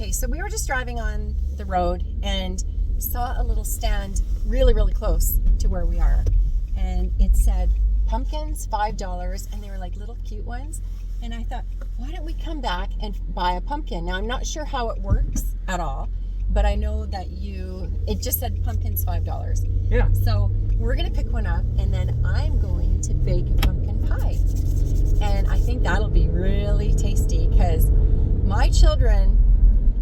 Okay, so we were just driving on the road and saw a little stand really, really close to where we are. And it said pumpkins, $5, and they were like little cute ones. And I thought, why don't we come back and buy a pumpkin? Now, I'm not sure how it works at all, but I know that it just said pumpkins, $5. Yeah. So we're gonna pick one up, and then I'm going to bake a pumpkin pie. And I think that'll be really tasty because my children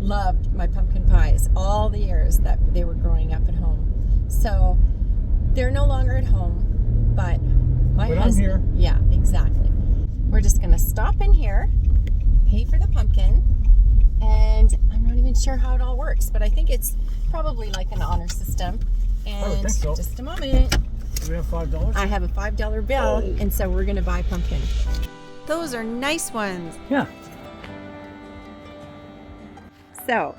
loved my pumpkin pies all the years that they were growing up at home. So they're no longer at home, but I'm here. Yeah, exactly. We're just gonna stop in here, pay for the pumpkin, and I'm not even sure how it all works, but I think it's probably like an honor system. And I would think so. Just a moment. Do we have $5? I have a $5 bill, and so we're gonna buy pumpkin. Those are nice ones. Yeah. So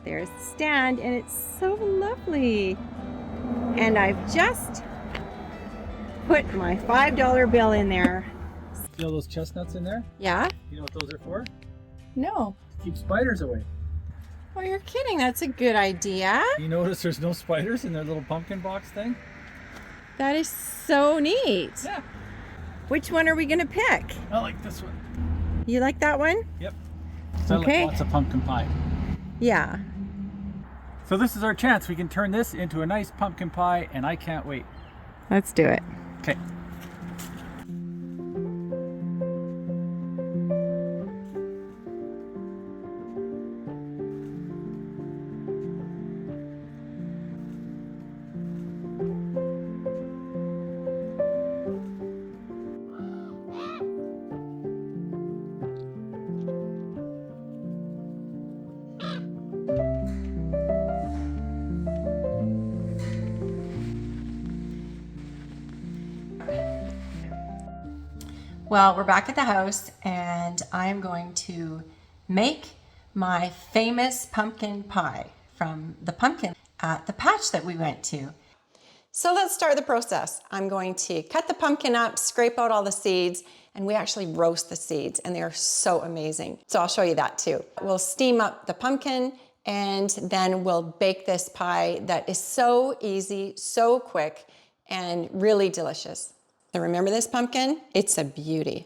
there's the stand, and it's so lovely. And I've just put my $5 bill in there. See all those chestnuts in there? Yeah? You know what those are for? No. To keep spiders away. Oh, you're kidding. That's a good idea. You notice there's no spiders in their little pumpkin box thing? That is so neat. Yeah. Which one are we gonna pick? I like this one. You like that one? Yep. So Okay. I like lots of pumpkin pie. Yeah. So this is our chance. We can turn this into a nice pumpkin pie, and I can't wait. Let's do it. Okay. Well, we're back at the house, and I'm going to make my famous pumpkin pie from the pumpkin at the patch that we went to. So let's start the process. I'm going to cut the pumpkin up, scrape out all the seeds, and we actually roast the seeds, and they are so amazing. So I'll show you that too. We'll steam up the pumpkin, and then we'll bake this pie that is so easy, so quick, and really delicious. So remember this pumpkin? It's a beauty.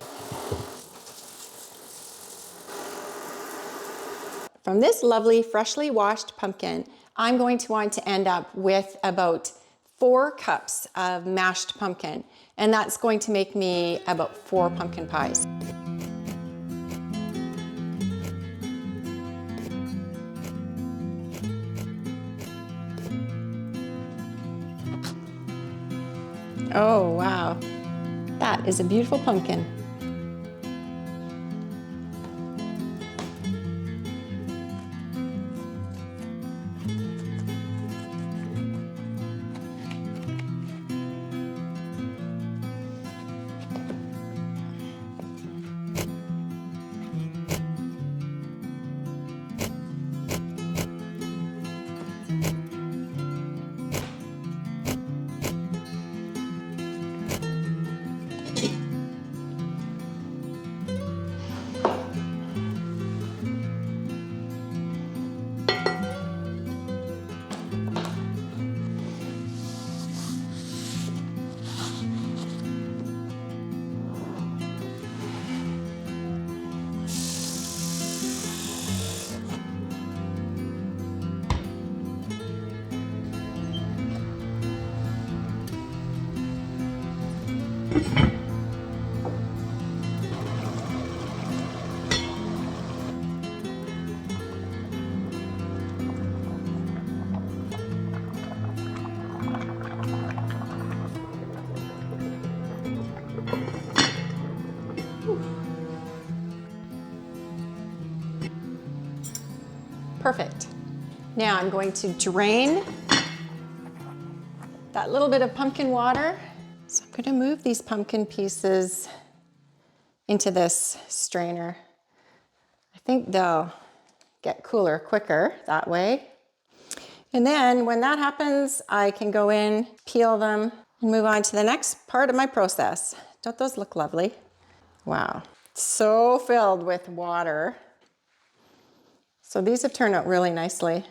From this lovely, freshly washed pumpkin, I'm going to want to end up with about 4 cups of mashed pumpkin, and that's going to make me about 4 pumpkin pies. Oh, wow. That is a beautiful pumpkin. Perfect. Now I'm going to drain that little bit of pumpkin water. So I'm going to move these pumpkin pieces into this strainer. I think they'll get cooler quicker that way. And then when that happens, I can go in, peel them, and move on to the next part of my process. Don't those look lovely? Wow, so filled with water. So these have turned out really nicely.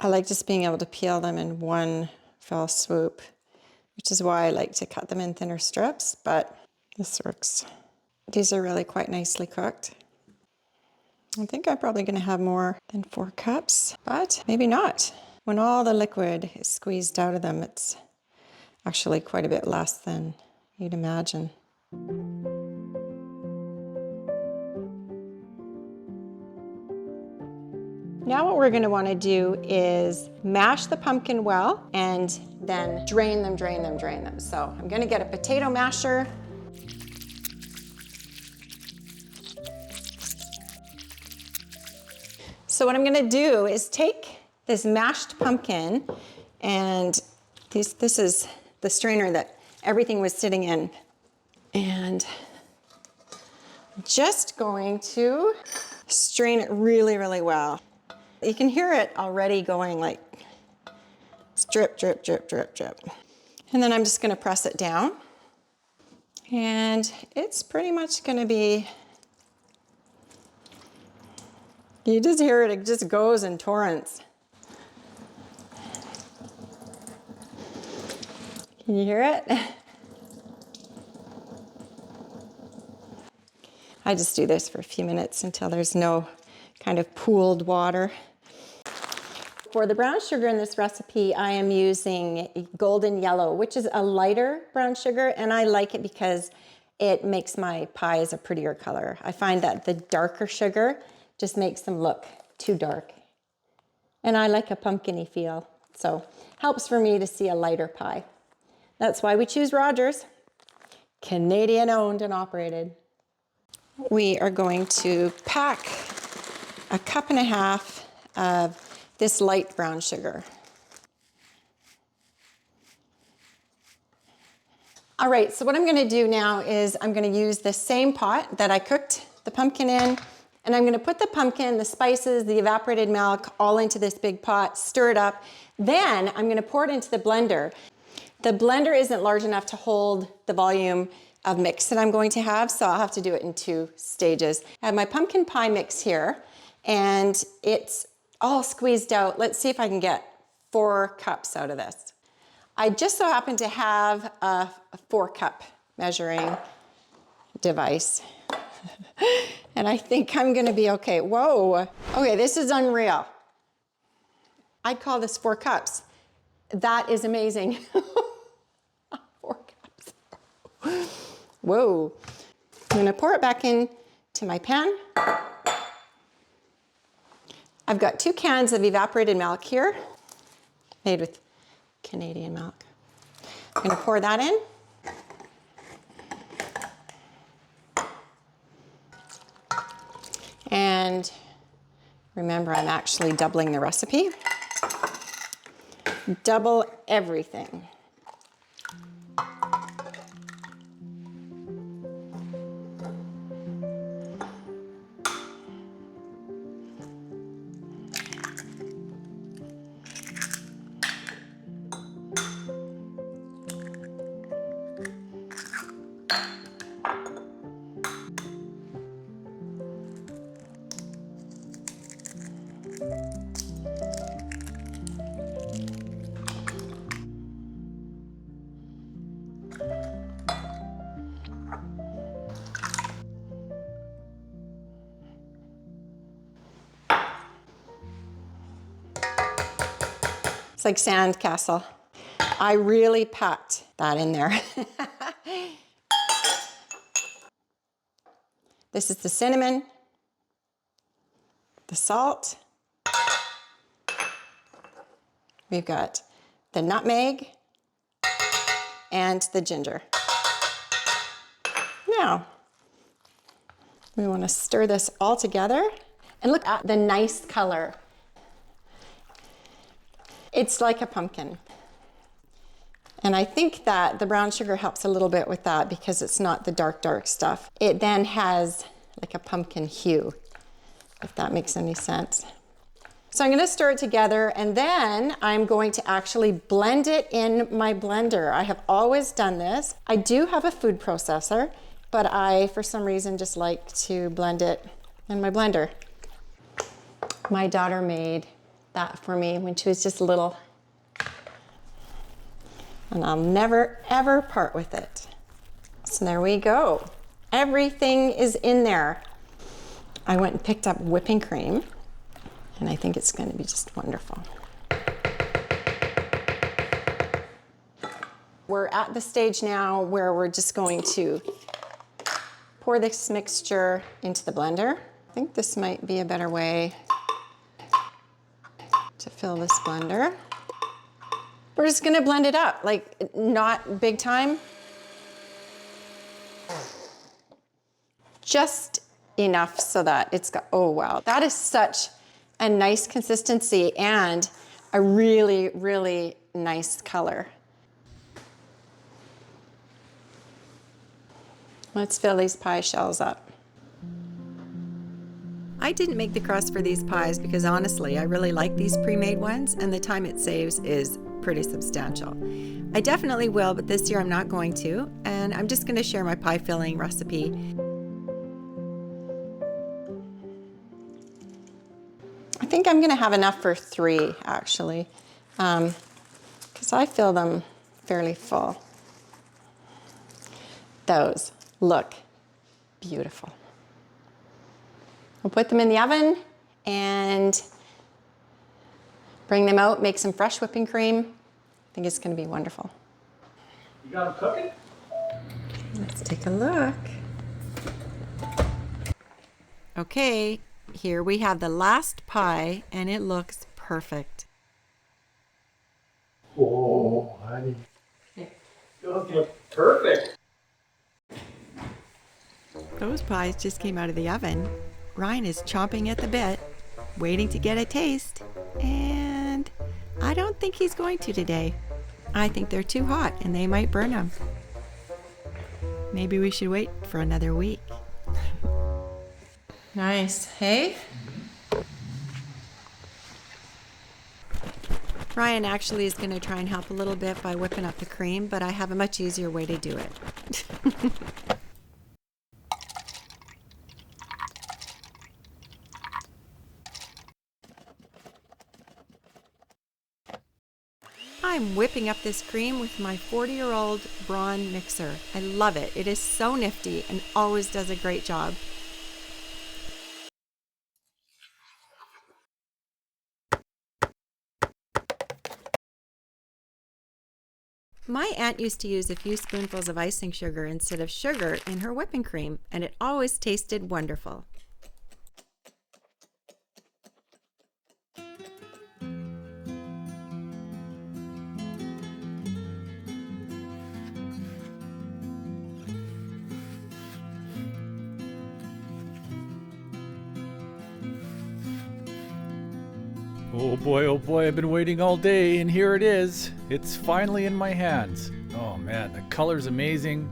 I like just being able to peel them in one fell swoop, which is why I like to cut them in thinner strips, but this works. These are really quite nicely cooked. I think I'm probably going to have more than 4 cups, but maybe not. When all the liquid is squeezed out of them, it's actually quite a bit less than you'd imagine. Now what we're going to want to do is mash the pumpkin well and then drain them. So I'm going to get a potato masher. So what I'm going to do is take this mashed pumpkin, and this is the strainer that everything was sitting in, and I'm just going to strain it really, really well. You can hear it already going like drip, drip, drip, drip, drip. And then I'm just going to press it down, and it's pretty much going to be, you just hear it just goes in torrents. Can you hear it? I just do this for a few minutes until there's no kind of pooled water. For the brown sugar in this recipe, I am using golden yellow, which is a lighter brown sugar, and I like it because it makes my pies a prettier color. I find that the darker sugar just makes them look too dark. And I like a pumpkin-y feel, so helps for me to see a lighter pie. That's why we choose Rogers, Canadian owned and operated. We are going to pack 1.5 cups of this light brown sugar. All right, so what I'm gonna do now is I'm gonna use the same pot that I cooked the pumpkin in, and I'm gonna put the pumpkin, the spices, the evaporated milk, all into this big pot, stir it up. Then I'm gonna pour it into the blender. The blender isn't large enough to hold the volume of mix that I'm going to have, so I'll have to do it in 2 stages. I have my pumpkin pie mix here, and it's all squeezed out. Let's see if I can get 4 cups out of this. I just so happen to have a 4-cup measuring device. And I think I'm gonna be okay. Whoa, okay, this is unreal. I'd call this 4 cups. That is amazing. 4 cups. Whoa. I'm gonna pour it back in to my pan. I've got 2 cans of evaporated milk here, made with Canadian milk. I'm gonna pour that in. And remember, I'm actually doubling the recipe. Double everything. It's like sandcastle. I really packed that in there. This is the cinnamon, the salt. We've got the nutmeg and the ginger. Now, we want to stir this all together, and look at the nice color. It's like a pumpkin. And I think that the brown sugar helps a little bit with that because it's not the dark, dark stuff. It then has like a pumpkin hue, if that makes any sense. So I'm gonna stir it together, and then I'm going to actually blend it in my blender. I have always done this. I do have a food processor, but I, for some reason, just like to blend it and my blender. My daughter made that for me when she was just little. And I'll never, ever part with it. So there we go. Everything is in there. I went and picked up whipping cream, and I think it's going to be just wonderful. We're at the stage now where we're just going to pour this mixture into the blender. I think this might be a better way to fill this blender. We're just gonna blend it up, like not big time. Just enough so that it's got, oh wow, that is such a nice consistency and a really, really nice color. Let's fill these pie shells up. I didn't make the crust for these pies because honestly, I really like these pre-made ones and the time it saves is pretty substantial. I definitely will, but this year I'm not going to, and I'm just gonna share my pie filling recipe. I think I'm gonna have enough for 3 actually, because I fill them fairly full. Those look beautiful. We'll put them in the oven and bring them out, make some fresh whipping cream. I think it's gonna be wonderful. You got them cooking? Let's take a look. Okay, here we have the last pie and it looks perfect. Oh, honey. Those look perfect. Those pies just came out of the oven. Ryan is chomping at the bit, waiting to get a taste, and I don't think he's going to today. I think they're too hot and they might burn him. Maybe we should wait for another week. Nice, hey? Ryan actually is going to try and help a little bit by whipping up the cream, but I have a much easier way to do it. I'm whipping up this cream with my 40-year-old Braun mixer. I love it. It is so nifty and always does a great job. My aunt used to use a few spoonfuls of icing sugar instead of sugar in her whipping cream, and it always tasted wonderful. Oh boy, I've been waiting all day, and here it is. It's finally in my hands. Oh man, the color's amazing.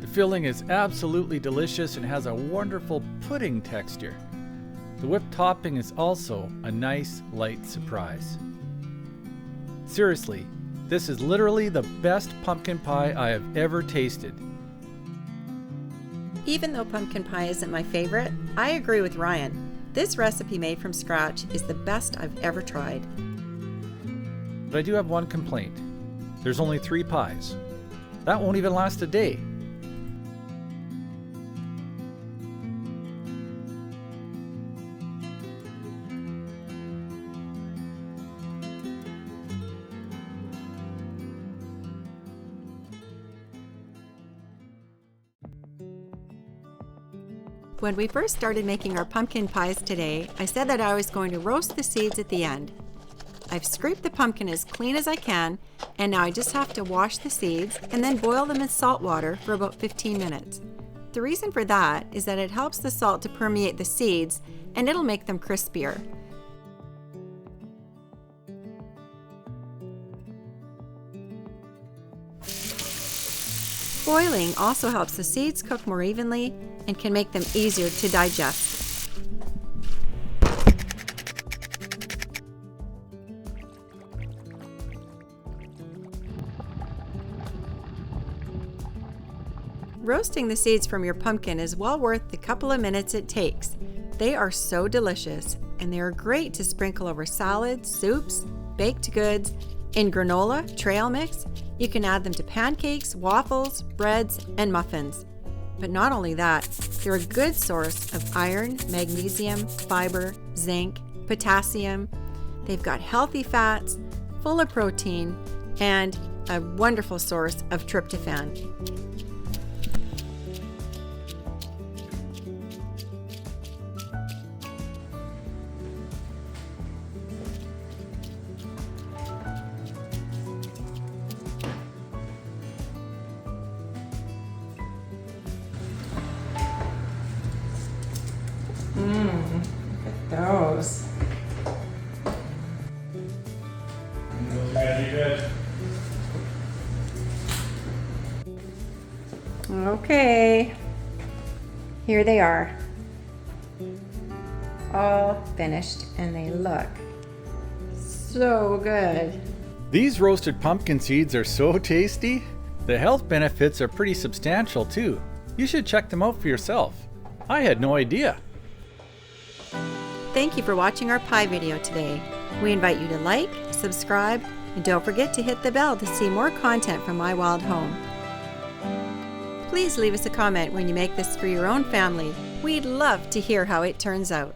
The filling is absolutely delicious and has a wonderful pudding texture. The whipped topping is also a nice, light surprise. Seriously, this is literally the best pumpkin pie I have ever tasted. Even though pumpkin pie isn't my favorite, I agree with Ryan. This recipe made from scratch is the best I've ever tried. But I do have one complaint. There's only 3 pies. That won't even last a day. When we first started making our pumpkin pies today, I said that I was going to roast the seeds at the end. I've scraped the pumpkin as clean as I can, and now I just have to wash the seeds and then boil them in salt water for about 15 minutes. The reason for that is that it helps the salt to permeate the seeds and it'll make them crispier. Boiling also helps the seeds cook more evenly and can make them easier to digest. roasting the seeds from your pumpkin is well worth the couple of minutes it takes. They are so delicious, and they are great to sprinkle over salads, soups, baked goods, in granola, trail mix. You can add them to pancakes, waffles, breads, and muffins. But not only that, they're a good source of iron, magnesium, fiber, zinc, potassium. They've got healthy fats, full of protein, and a wonderful source of tryptophan. Look at those. Okay, here they are, all finished, and they look so good. These roasted pumpkin seeds are so tasty. The health benefits are pretty substantial too. You should check them out for yourself. I had no idea. Thank you for watching our pie video today. We invite you to like, subscribe, and don't forget to hit the bell to see more content from My Wild Home. Please leave us a comment when you make this for your own family. We'd love to hear how it turns out.